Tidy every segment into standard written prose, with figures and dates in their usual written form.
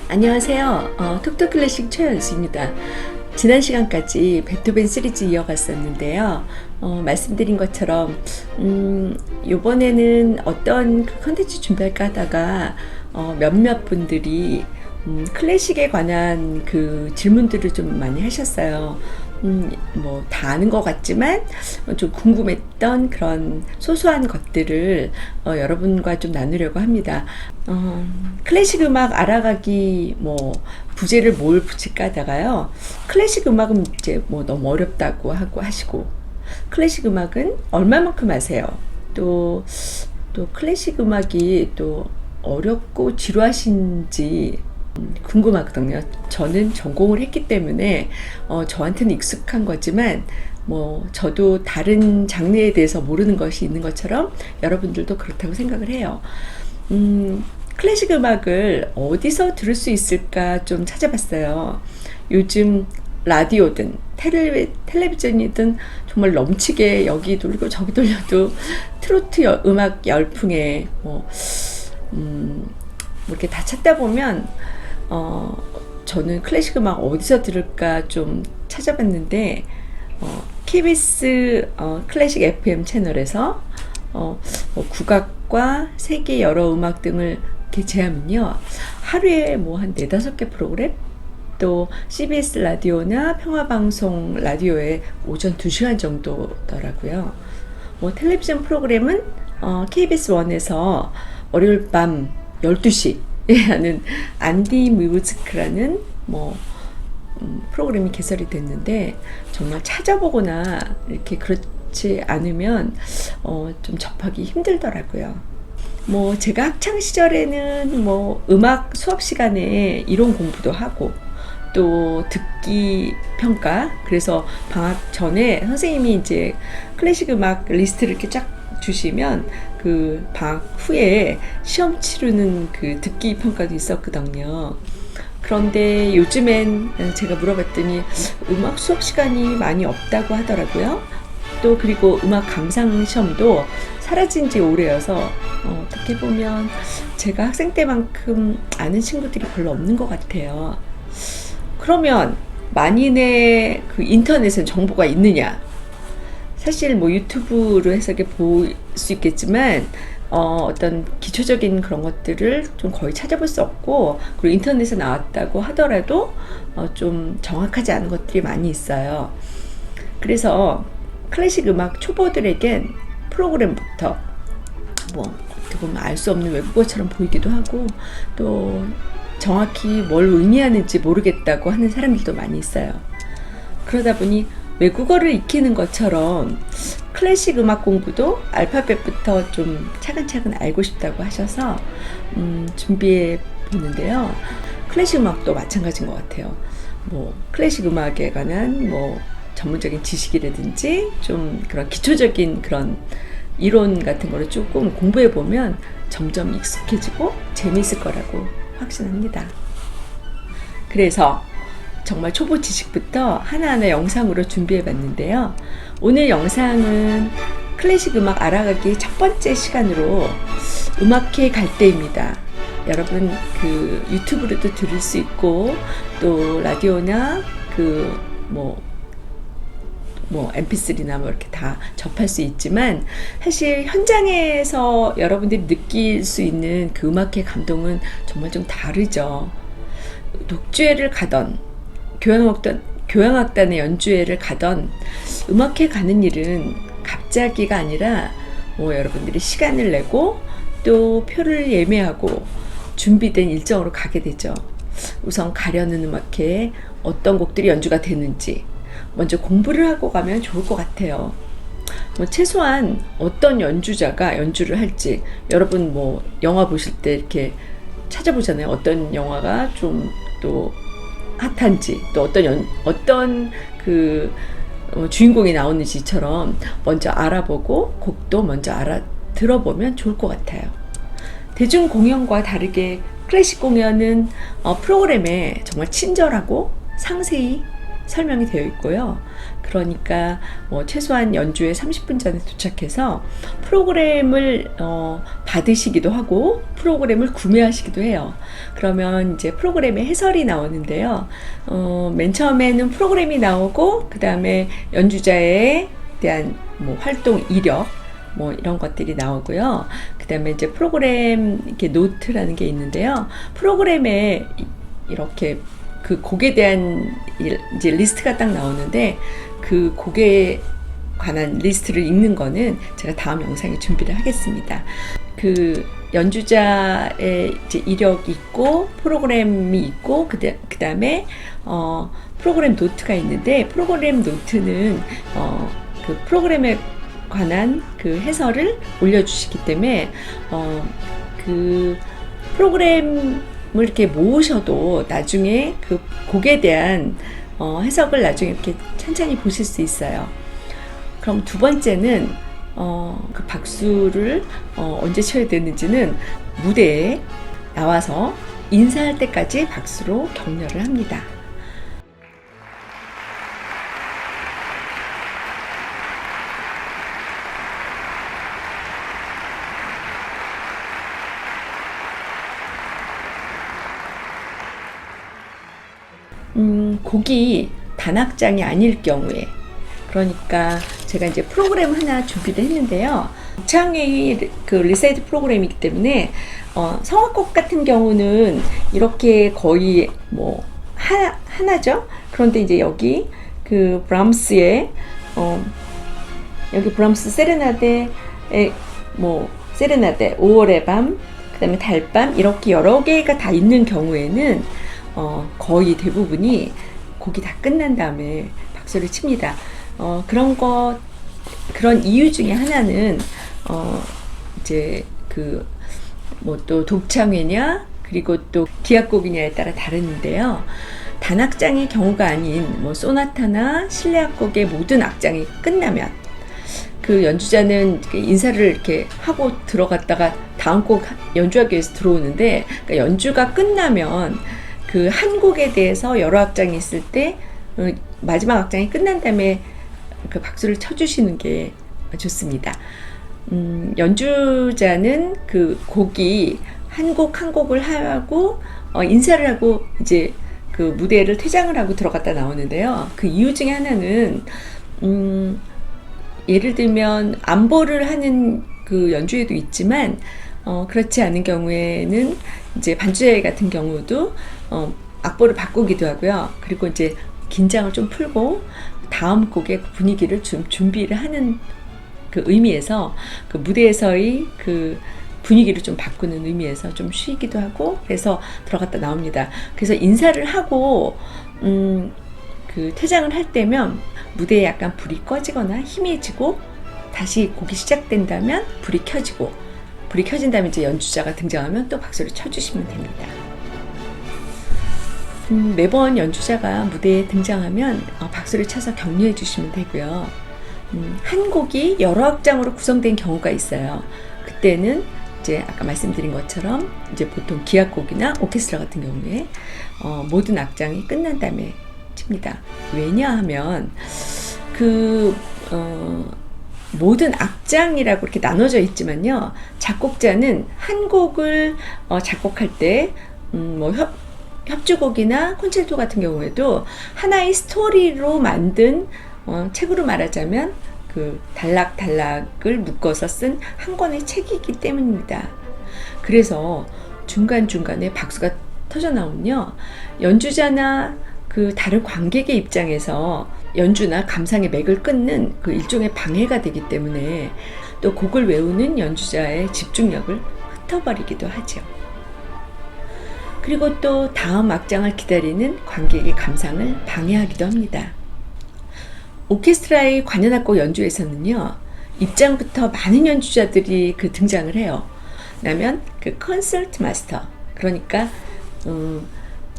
안녕하세요. 톡톡 클래식 최연수입니다. 지난 시간까지 베토벤 시리즈 이어갔었는데요. 말씀드린 것처럼 요번에는 어떤 그 컨텐츠 준비할까 하다가 몇몇 분들이 클래식에 관한 그 질문들을 좀 많이 하셨어요. 뭐 다 아는 것 같지만 좀 궁금했던 그런 소소한 것들을 여러분과 좀 나누려고 합니다. 클래식 음악 알아가기 뭐 부제를 뭘 붙일까 하다가요. 클래식 음악은 이제 뭐 너무 어렵다고 하고 하시고 클래식 음악은 얼마만큼 아세요? 또 클래식 음악이 또 어렵고 지루하신지 궁금하거든요. 저는 전공을 했기 때문에 저한테는 익숙한 거지만 뭐 저도 다른 장르에 대해서 모르는 것이 있는 것처럼 여러분들도 그렇다고 생각을 해요. 클래식 음악을 어디서 들을 수 있을까 좀 찾아봤어요. 요즘 라디오든 텔레비전이든 정말 넘치게 여기 돌리고 저기 돌려도 트로트 음악 열풍에 이렇게 다 찾다 보면 저는 클래식 음악 어디서 들을까 좀 찾아봤는데 KBS 클래식 FM 채널에서 뭐 국악과 세계 여러 음악 등을 이렇게 제하면요 하루에 뭐 한 4-5개 프로그램 또 CBS 라디오나 평화방송 라디오에 오전 2시간 정도더라고요. 뭐 텔레비전 프로그램은 KBS 1에서 월요일 밤 12시 하는 안디 뮤직라는 프로그램이 개설이 됐는데 정말 찾아보거나 이렇게 그렇지 않으면 좀 접하기 힘들더라고요. 뭐 제가 학창 시절에는 뭐 음악 수업 시간에 이론 공부도 하고 또 듣기 평가, 그래서 방학 전에 선생님이 이제 클래식 음악 리스트를 이렇게 쫙 주시면 그 방학 후에 시험 치르는 그 듣기 평가도 있었거든요. 그런데 요즘엔 제가 물어봤더니 음악 수업 시간이 많이 없다고 하더라고요. 또 그리고 음악 감상 시험도 사라진 지 오래여서 어떻게 보면 제가 학생 때만큼 아는 친구들이 별로 없는 것 같아요. 그러면 만인의 그 인터넷엔 정보가 있느냐? 사실 뭐 유튜브로 해서 이렇게 볼 수 있겠지만 어떤 기초적인 그런 것들을 좀 거의 찾아볼 수 없고, 그리고 인터넷에 나왔다고 하더라도 좀 정확하지 않은 것들이 많이 있어요. 그래서 클래식 음악 초보들에겐 프로그램부터 뭐 어떻게 보면 알 수 없는 외국어처럼 보이기도 하고 또 정확히 뭘 의미하는지 모르겠다고 하는 사람들도 많이 있어요. 그러다 보니 외국어를 익히는 것처럼 클래식 음악 공부도 알파벳부터 좀 차근차근 알고 싶다고 하셔서 준비해 보는데요. 클래식 음악도 마찬가지인 것 같아요. 뭐 클래식 음악에 관한 뭐 전문적인 지식이라든지 좀 그런 기초적인 그런 이론 같은 거를 조금 공부해 보면 점점 익숙해지고 재미있을 거라고 확신합니다. 그래서 정말 초보 지식부터 하나하나 영상으로 준비해 봤는데요. 오늘 영상은 클래식 음악 알아가기 첫 번째 시간으로 음악회 갈 때입니다. 여러분 그 유튜브로도 들을 수 있고 또 라디오나 mp3나 뭐 이렇게 다 접할 수 있지만 사실 현장에서 여러분들이 느낄 수 있는 그 음악회 감동은 정말 좀 다르죠. 독주회를 가던 교향악단의 연주회를 가던 음악회 가는 일은 갑자기가 아니라 뭐 여러분들이 시간을 내고 또 표를 예매하고 준비된 일정으로 가게 되죠. 우선 가려는 음악회에 어떤 곡들이 연주가 되는지 먼저 공부를 하고 가면 좋을 것 같아요. 뭐 최소한 어떤 연주자가 연주를 할지, 여러분 뭐 영화 보실 때 이렇게 찾아보잖아요. 어떤 영화가 좀 또 핫한지, 또 어떤 그 주인공이 나오는지처럼 먼저 알아보고 곡도 먼저 들어보면 좋을 것 같아요. 대중 공연과 다르게 클래식 공연은 프로그램에 정말 친절하고 상세히 설명이 되어 있고요. 그러니까 뭐 최소한 연주에 30분 전에 도착해서 프로그램을 받으시기도 하고 프로그램을 구매하시기도 해요. 그러면 이제 프로그램의 해설이 나오는데요. 맨 처음에는 프로그램이 나오고 그 다음에 연주자에 대한 뭐 활동 이력 뭐 이런 것들이 나오고요. 그 다음에 이제 프로그램 이렇게 노트라는 게 있는데요. 프로그램에 이렇게 그 곡에 대한 이제 리스트가 딱 나오는데 그 곡에 관한 리스트를 읽는 거는 제가 다음 영상에 준비를 하겠습니다. 그 연주자의 이제 이력이 있고 프로그램이 있고 그 다음에 프로그램 노트가 있는데 프로그램 노트는 그 프로그램에 관한 그 해설을 올려주시기 때문에 그 프로그램을 이렇게 모으셔도 나중에 그 곡에 대한 해석을 나중에 이렇게 천천히 보실 수 있어요. 그럼 두 번째는 그 박수를 언제 쳐야 되는지는 무대에 나와서 인사할 때까지 박수로 격려를 합니다. 곡이 단악장이 아닐 경우에, 그러니까 제가 이제 프로그램 하나 준비를 했는데요. 창의 그 리사이트 프로그램이기 때문에 성악곡 같은 경우는 이렇게 거의 뭐 하나죠. 그런데 이제 여기 그 브람스의 여기 브람스 세레나데의 뭐 세레나데 5월의 밤, 그다음에 달밤 이렇게 여러 개가 다 있는 경우에는 거의 대부분이 곡이 다 끝난 다음에 박수를 칩니다. 그런 이유 중에 하나는 이제 그 뭐 또 독창회냐 그리고 또 기악곡이냐에 따라 다른데요. 단악장의 경우가 아닌 뭐 소나타나 실내악곡의 모든 악장이 끝나면 그 연주자는 인사를 이렇게 하고 들어갔다가 다음 곡 연주하기 위해서 들어오는데, 그러니까 연주가 끝나면 그 한 곡에 대해서 여러 악장이 있을 때 마지막 악장이 끝난 다음에 그 박수를 쳐주시는 게 좋습니다. 연주자는 그 곡이 한 곡 한 곡을 하고 인사를 하고 이제 그 무대를 퇴장을 하고 들어갔다 나오는데요. 그 이유 중에 하나는 예를 들면 안보를 하는 그 연주회도 있지만 그렇지 않은 경우에는 이제 반주회 같은 경우도 악보를 바꾸기도 하고요. 그리고 이제 긴장을 좀 풀고 다음 곡의 분위기를 좀 준비를 하는 그 의미에서 그 무대에서의 그 분위기를 좀 바꾸는 의미에서 좀 쉬기도 하고 그래서 들어갔다 나옵니다. 그래서 인사를 하고 그 퇴장을 할 때면 무대에 약간 불이 꺼지거나 희미해지고 다시 곡이 시작된다면 불이 켜진 다음에 이제 연주자가 등장하면 또 박수를 쳐주시면 됩니다. 매번 연주자가 무대에 등장하면 박수를 쳐서 격려해 주시면 되고요. 한 곡이 여러 악장으로 구성된 경우가 있어요. 그때는 이제 아까 말씀드린 것처럼 이제 보통 기악곡이나 오케스트라 같은 경우에 모든 악장이 끝난 다음에 칩니다. 왜냐하면 그 모든 악장이라고 이렇게 나눠져 있지만요. 작곡자는 한 곡을 작곡할 때 뭐 협주곡이나 콘체르토 같은 경우에도 하나의 스토리로 만든 책으로 말하자면 그 단락을 묶어서 쓴 한 권의 책이기 때문입니다. 그래서 중간중간에 박수가 터져 나오면요. 연주자나 그 다른 관객의 입장에서 연주나 감상의 맥을 끊는 그 일종의 방해가 되기 때문에 또 곡을 외우는 연주자의 집중력을 흩어버리기도 하죠. 그리고 또 다음 악장을 기다리는 관객의 감상을 방해하기도 합니다. 오케스트라의 관현악곡 연주에서는요, 입장부터 많은 연주자들이 그 등장을 해요. 그러면 그 컨설트 마스터, 그러니까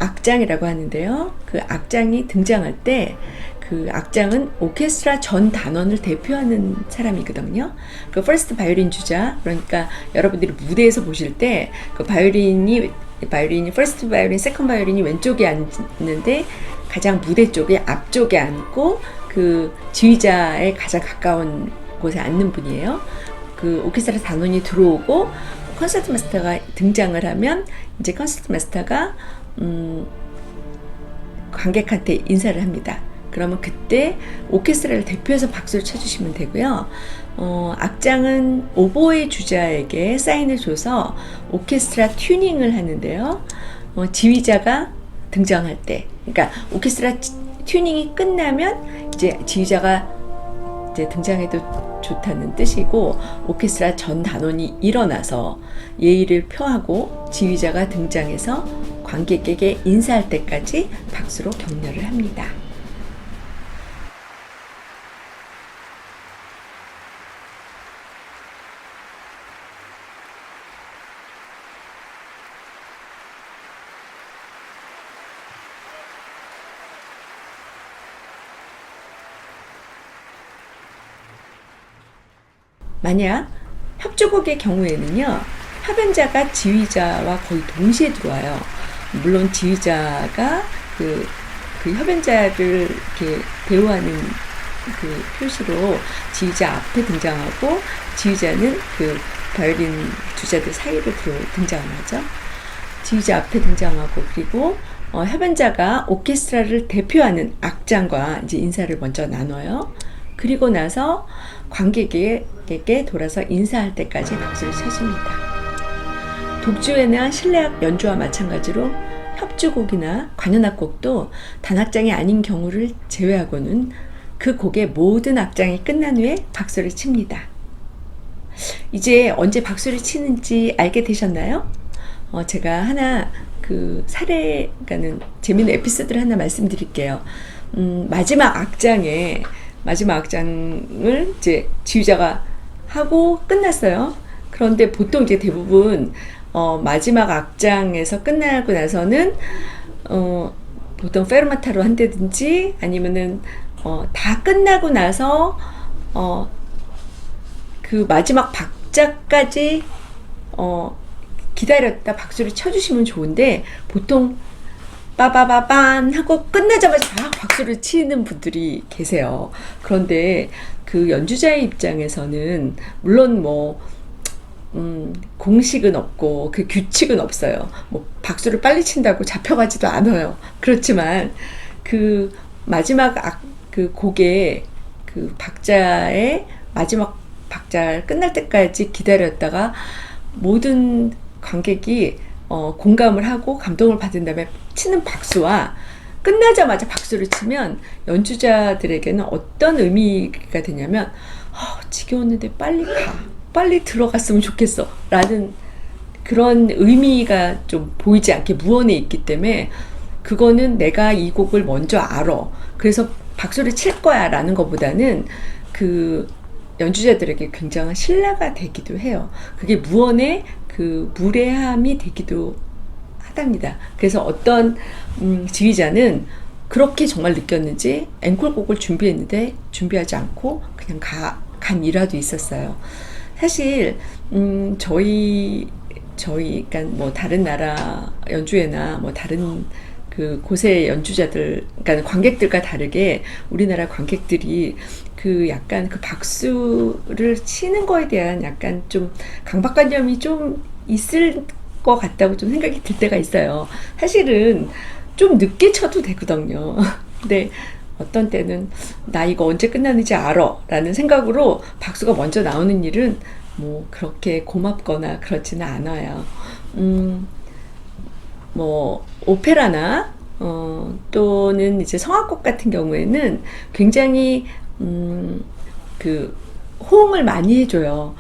악장이라고 하는데요. 그 악장이 등장할 때 그 악장은 오케스트라 전 단원을 대표하는 사람이거든요. 그 퍼스트 바이올린 주자, 그러니까 여러분들이 무대에서 보실 때 그 바이올린이 퍼스트 바이올린, 세컨드 바이올린이 왼쪽에 앉는데 가장 무대 쪽에 앞쪽에 앉고 그 지휘자에 가장 가까운 곳에 앉는 분이에요. 그 오케스트라 단원이 들어오고 콘서트 마스터가 등장을 하면 이제 콘서트 마스터가 관객한테 인사를 합니다. 그러면 그때 오케스트라를 대표해서 박수를 쳐주시면 되고요. 악장은 오보에 주자에게 사인을 줘서 오케스트라 튜닝을 하는데요. 지휘자가 등장할 때, 그러니까 오케스트라 튜닝이 끝나면 이제 지휘자가 이제 등장해도 좋다는 뜻이고, 오케스트라 전 단원이 일어나서 예의를 표하고 지휘자가 등장해서 관객에게 인사할 때까지 박수로 격려를 합니다. 만약 협주곡의 경우에는요, 협연자가 지휘자와 거의 동시에 들어와요. 물론 지휘자가 그 협연자를 이렇게 대우하는 그 표시로 지휘자 앞에 등장하고, 지휘자는 그 바이올린 주자들 사이로 등장을 하죠. 지휘자 앞에 등장하고, 그리고 협연자가 오케스트라를 대표하는 악장과 이제 인사를 먼저 나눠요. 그리고 나서 관객에게 돌아서 인사할 때까지 박수를 쳐줍니다. 독주회나 실내악 연주와 마찬가지로 협주곡이나 관현악곡도 단악장이 아닌 경우를 제외하고는 그 곡의 모든 악장이 끝난 후에 박수를 칩니다. 이제 언제 박수를 치는지 알게 되셨나요? 제가 하나 그 사례가는 재미있는 에피소드를 하나 말씀드릴게요. 마지막 악장을 이제 지휘자가 하고 끝났어요. 그런데 보통 이제 대부분 마지막 악장에서 끝나고 나서는 보통 페르마타로 한다든지 아니면은 다 끝나고 나서 그 마지막 박자까지 기다렸다 박수를 쳐주시면 좋은데, 보통 빠바바반 하고 끝나자마자 막 박수를 치는 분들이 계세요. 그런데 그 연주자의 입장에서는 물론 뭐 공식은 없고 그 규칙은 없어요. 뭐 박수를 빨리 친다고 잡혀가지도 않아요. 그렇지만 그 마지막 그 곡의 그 박자의 마지막 박자 끝날 때까지 기다렸다가 모든 관객이 공감을 하고 감동을 받은 다음에 치는 박수와 끝나자마자 박수를 치면 연주자들에게는 어떤 의미가 되냐면, 지겨웠는데 빨리 들어갔으면 좋겠어 라는 그런 의미가 좀 보이지 않게 무언에 있기 때문에, 그거는 내가 이 곡을 먼저 알아, 그래서 박수를 칠 거야 라는 것보다는 그 연주자들에게 굉장한 신뢰가 되기도 해요. 그게 무언의 그 무례함이 되기도 하답니다. 그래서 어떤 지휘자는 그렇게 정말 느꼈는지 앵콜곡을 준비했는데 준비하지 않고 그냥 간 일화도 있었어요. 사실 저희 그러니까 뭐 다른 나라 연주회나 뭐 다른 그 곳의 연주자들, 그러니까 관객들과 다르게 우리나라 관객들이 그 약간 그 박수를 치는 거에 대한 약간 좀 강박관념이 좀 있을 것 같다고 좀 생각이 들 때가 있어요. 사실은 좀 늦게 쳐도 되거든요. 근데 어떤 때는 나 이거 언제 끝나는지 알아 라는 생각으로 박수가 먼저 나오는 일은 뭐 그렇게 고맙거나 그렇지는 않아요. 뭐 오페라나 또는 이제 성악곡 같은 경우에는 굉장히 그 호응을 많이 해줘요.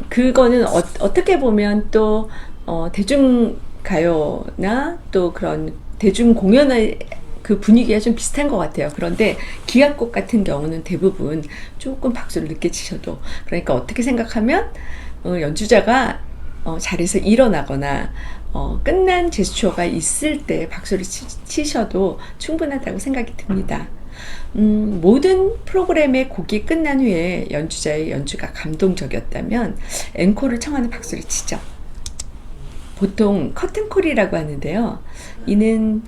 그거는 어떻게 보면 또 대중가요나 또 그런 대중공연의 그 분위기가 좀 비슷한 것 같아요. 그런데 기악곡 같은 경우는 대부분 조금 박수를 늦게 치셔도, 그러니까 어떻게 생각하면 연주자가 자리에서 일어나거나 끝난 제스처가 있을 때 박수를 치셔도 충분하다고 생각이 듭니다. 모든 프로그램의 곡이 끝난 후에 연주자의 연주가 감동적이었다면 앵콜을 청하는 박수를 치죠. 보통 커튼콜이라고 하는데요. 이는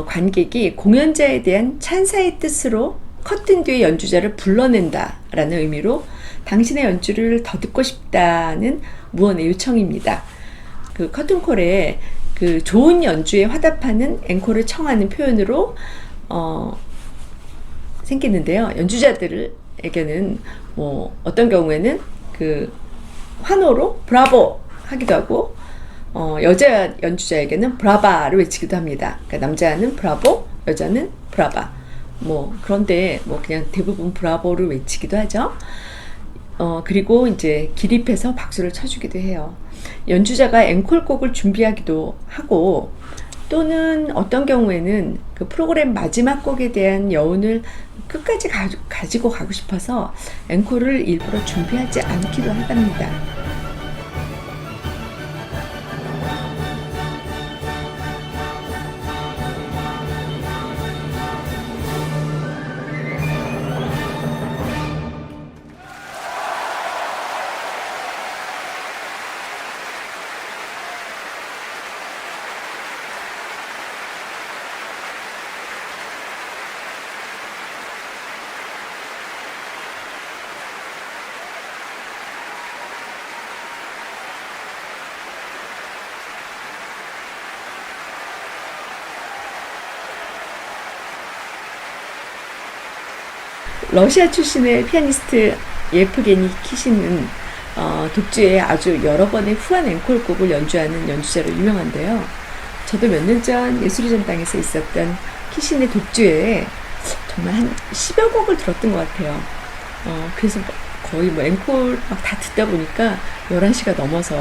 관객이 공연자에 대한 찬사의 뜻으로 커튼 뒤에 연주자를 불러낸다 라는 의미로 당신의 연주를 더 듣고 싶다는 무언의 요청입니다. 그 커튼콜에 그 좋은 연주에 화답하는 앵콜을 청하는 표현으로 생기는데요. 연주자들에게는 뭐 어떤 경우에는 그 환호로 브라보 하기도 하고 여자 연주자에게는 브라바를 외치기도 합니다. 그러니까 남자는 브라보, 여자는 브라바. 뭐 그런데 뭐 그냥 대부분 브라보를 외치기도 하죠. 그리고 이제 기립해서 박수를 쳐주기도 해요. 연주자가 앵콜곡을 준비하기도 하고 또는 어떤 경우에는 그 프로그램 마지막 곡에 대한 여운을 끝까지 가지고 가고 싶어서 앵콜을 일부러 준비하지 않기도 하답니다. 러시아 출신의 피아니스트 예프게니 키신은 독주에 아주 여러 번의 후한 앵콜곡을 연주하는 연주자로 유명한데요. 저도 몇 년 전 예술의 전당에서 있었던 키신의 독주에 정말 한 10여 곡을 들었던 것 같아요. 그래서 거의 뭐 앵콜 막 다 듣다 보니까 11시가 넘어서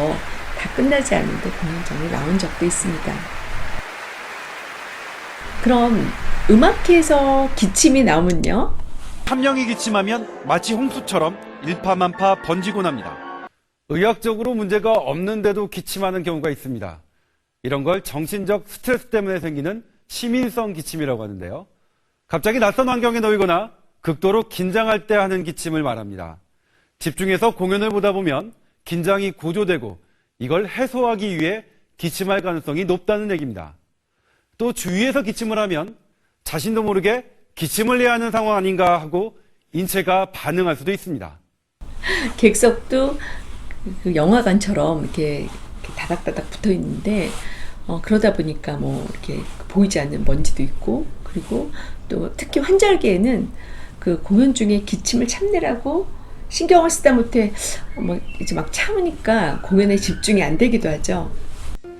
다 끝나지 않는데 공연장에 나온 적도 있습니다. 그럼 음악회에서 기침이 나오면요? 한 명이 기침하면 마치 홍수처럼 일파만파 번지고 납니다. 의학적으로 문제가 없는데도 기침하는 경우가 있습니다. 이런 걸 정신적 스트레스 때문에 생기는 시민성 기침이라고 하는데요. 갑자기 낯선 환경에 놓이거나 극도로 긴장할 때 하는 기침을 말합니다. 집중해서 공연을 보다 보면 긴장이 고조되고 이걸 해소하기 위해 기침할 가능성이 높다는 얘기입니다. 또 주위에서 기침을 하면 자신도 모르게 기침을 해야 하는 상황 아닌가 하고 인체가 반응할 수도 있습니다. 객석도 그 영화관처럼 이렇게 다닥다닥 붙어 있는데 그러다 보니까 뭐 이렇게 보이지 않는 먼지도 있고 그리고 또 특히 환절기에는 그 공연 중에 기침을 참느라고 신경을 쓰다 못해 뭐 이제 막 참으니까 공연에 집중이 안 되기도 하죠.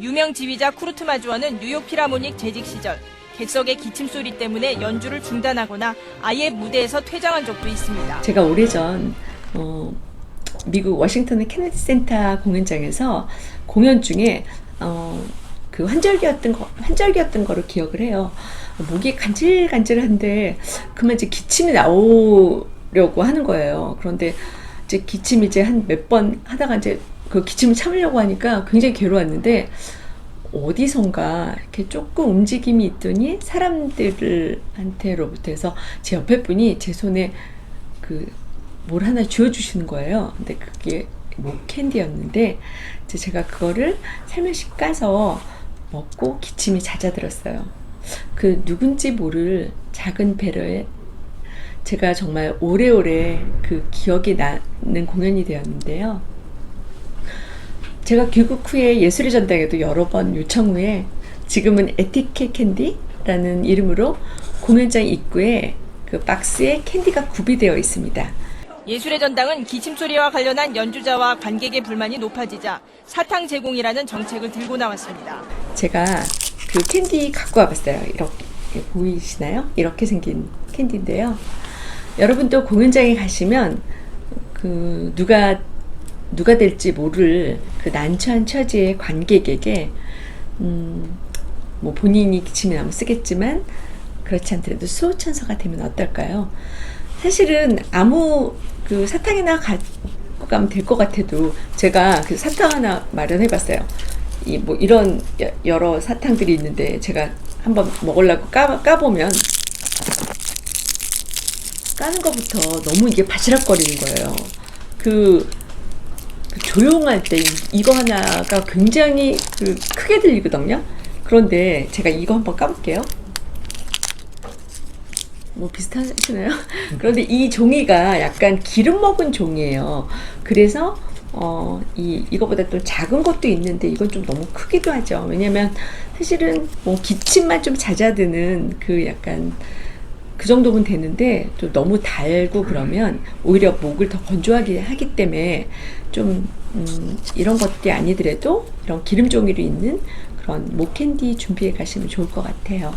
유명 지휘자 쿠르트 마주어는 뉴욕 필하모닉 재직 시절 객석의 기침 소리 때문에 연주를 중단하거나 아예 무대에서 퇴장한 적도 있습니다. 제가 오래전 미국 워싱턴의 케네디 센터 공연장에서 공연 중에 그 환절기였던 거를 기억을 해요. 목이 간질간질한데 그만 이제 기침이 나오려고 하는 거예요. 그런데 이제 기침이 이제 한 몇 번 하다가 이제 그 기침을 참으려고 하니까 굉장히 괴로웠는데 어디선가 이렇게 조금 움직임이 있더니 사람들한테로부터 해서 제 옆에 분이 제 손에 그 뭘 하나 쥐어주시는 거예요. 근데 그게 목 캔디였는데 이제 제가 그거를 살며시 까서 먹고 기침이 잦아들었어요. 그 누군지 모를 작은 배려에 제가 정말 오래오래 그 기억이 나는 공연이 되었는데요. 제가 귀국 후에 예술의 전당에도 여러 번 요청 후에 지금은 에티켓 캔디라는 이름으로 공연장 입구에 그 박스에 캔디가 구비되어 있습니다. 예술의 전당은 기침 소리와 관련한 연주자와 관객의 불만이 높아지자 사탕 제공이라는 정책을 들고 나왔습니다. 제가 그 캔디 갖고 와봤어요. 이렇게 보이시나요? 이렇게 생긴 캔디인데요. 여러분도 공연장에 가시면 그 누가 될지 모를 그 난처한 처지의 관객에게 뭐 본인이 기침이 나면 쓰겠지만 그렇지 않더라도 수호천사가 되면 어떨까요? 사실은 아무 그 사탕이나 갖고 가면 될 것 같아도 제가 그 사탕 하나 마련해봤어요. 뭐 이런 여러 사탕들이 있는데 제가 한번 먹으려고 까보면 까는 것부터 너무 이게 바시락거리는 거예요. 그 그 조용할 때 이거 하나가 굉장히 그 크게 들리거든요. 그런데 제가 이거 한번 까볼게요. 뭐 비슷하시나요? 그런데 이 종이가 약간 기름 먹은 종이에요. 그래서 이거보다 또 작은 것도 있는데 이건 좀 너무 크기도 하죠. 왜냐면 사실은 뭐 기침만 좀 잦아드는 그 약간 그 정도면 되는데 또 너무 달고 그러면 오히려 목을 더 건조하게 하기 때문에 좀 이런 것들이 아니더라도 이런 기름 종이로 있는 그런 목캔디 준비해 가시면 좋을 것 같아요.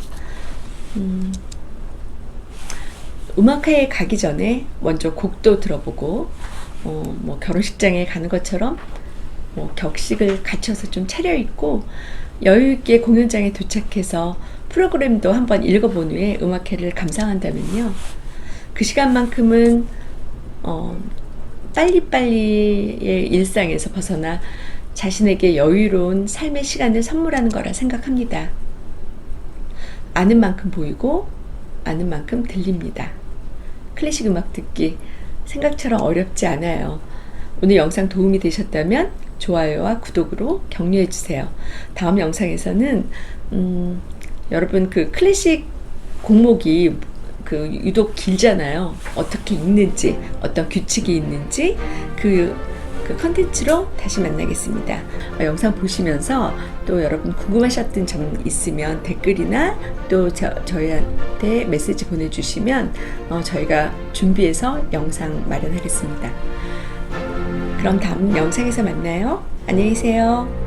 음악회에 가기 전에 먼저 곡도 들어보고 뭐 결혼식장에 가는 것처럼 뭐 격식을 갖춰서 좀 차려입고 여유 있게 공연장에 도착해서 프로그램도 한번 읽어본 후에 음악회를 감상한다면요. 그 시간만큼은 빨리빨리의 일상에서 벗어나 자신에게 여유로운 삶의 시간을 선물하는 거라 생각합니다. 아는 만큼 보이고 아는 만큼 들립니다. 클래식 음악 듣기 생각처럼 어렵지 않아요. 오늘 영상 도움이 되셨다면 좋아요와 구독으로 격려해 주세요. 다음 영상에서는 여러분 그 클래식 곡목이 그 유독 길잖아요. 어떻게 읽는지, 어떤 규칙이 있는지 그 컨텐츠로 다시 만나겠습니다. 영상 보시면서 또 여러분 궁금하셨던 점 있으면 댓글이나 또 저희한테 메시지 보내주시면 저희가 준비해서 영상 마련하겠습니다. 그럼 다음 영상에서 만나요. 안녕히 계세요.